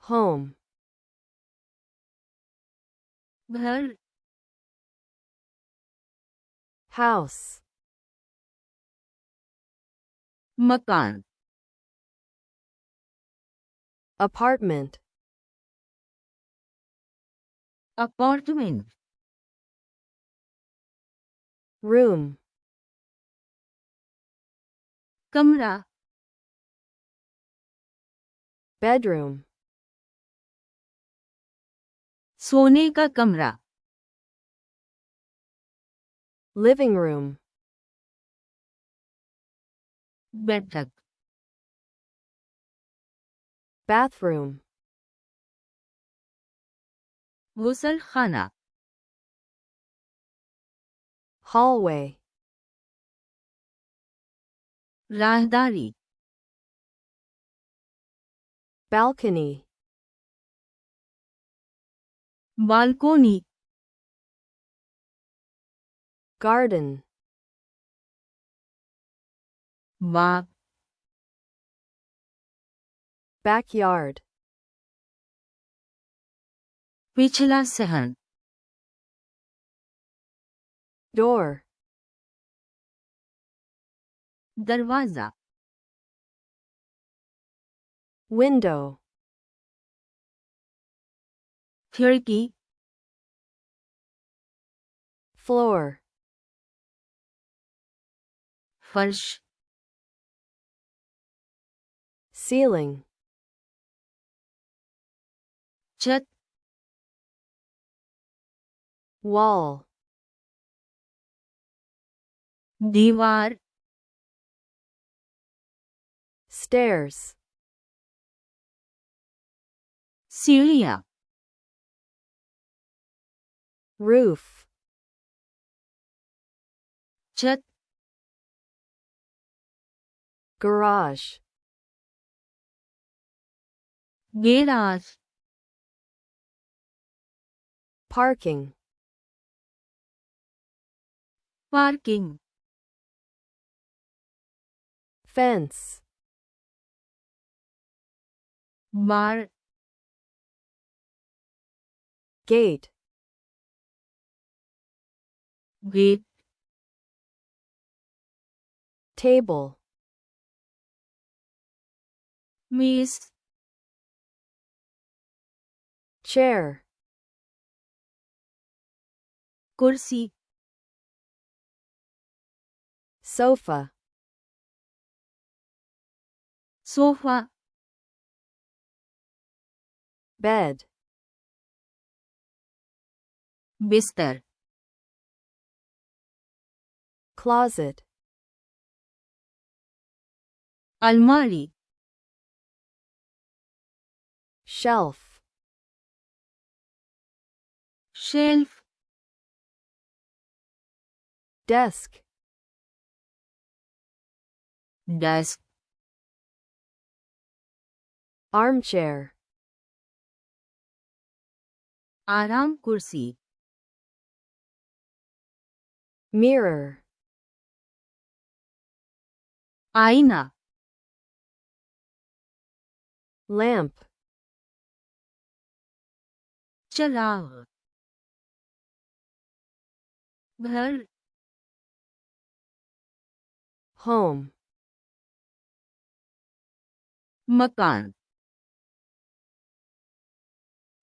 home, گھر house, مکان apartment, apartment room, کمرہ bedroom, سونے کا کمرہ living room, بیٹھک bathroom, غسل خانہ hallway, راہداری balcony, بالکونی garden, باغ backyard, پچھلا صحن door, دروازہ window, کھڑکی floor, فرش ceiling, چھت wall, دیوار stairs, سیڑھیاں roof, چھت garage, garage parking, parking fence, بار gate, گیٹ table, میز chair, کرسی sofa, صوفہ bed, بستر closet, الماری shelf, shelf desk, desk armchair, آرام کرسی mirror, آئینہ lamp, چراغ گھر home, مکان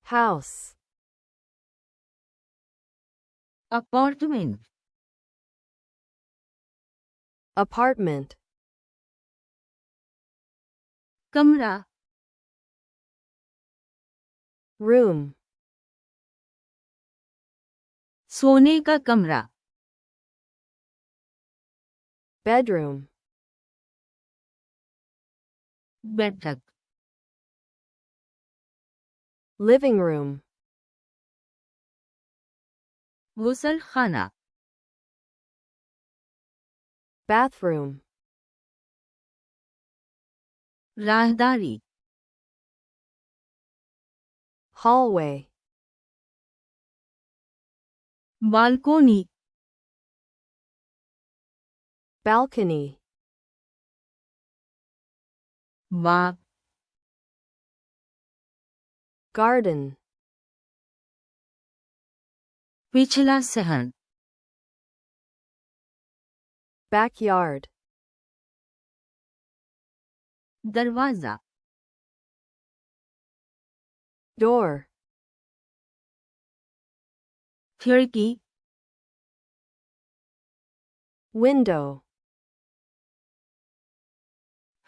house, اپارٹمنٹ apartment, کمرہ room, سونے کا کمرہ bedroom, بیٹھک living room, غسل خانہ bathroom, راہداری hallway, بالکونی balcony, باغ garden, پچھلا صحن. backyard, دروازہ. door, کھڑکی. window,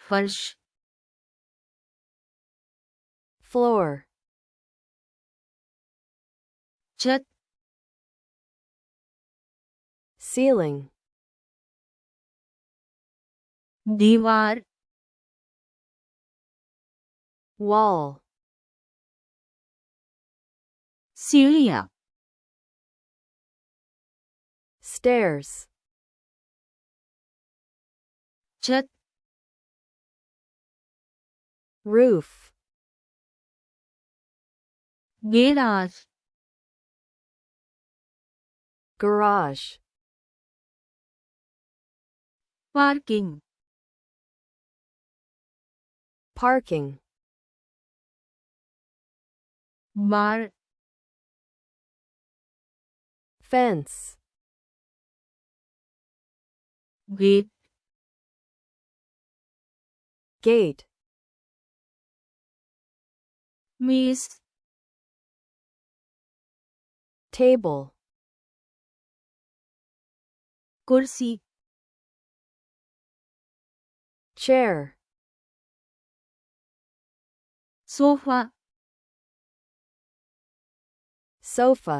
فرش. floor, چھت. ceiling, دیوار. wall, سیڑھیاں. stairs, چھت. roof, garage. garage, parking. parking, بار. fence, gate. gate, میز. table, کرسی. chair, sofa. sofa,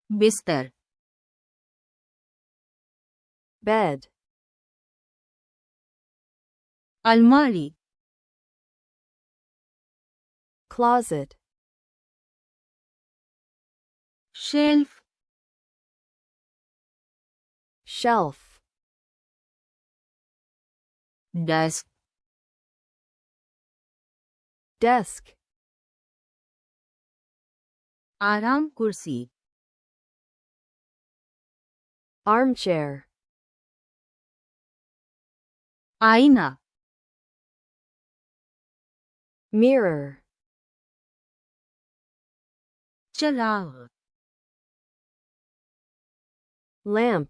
بستر. bed, الماری. closet, shelf. shelf, desk. desk, آرام کرسی. armchair, آئینہ. mirror, چراغ. lamp,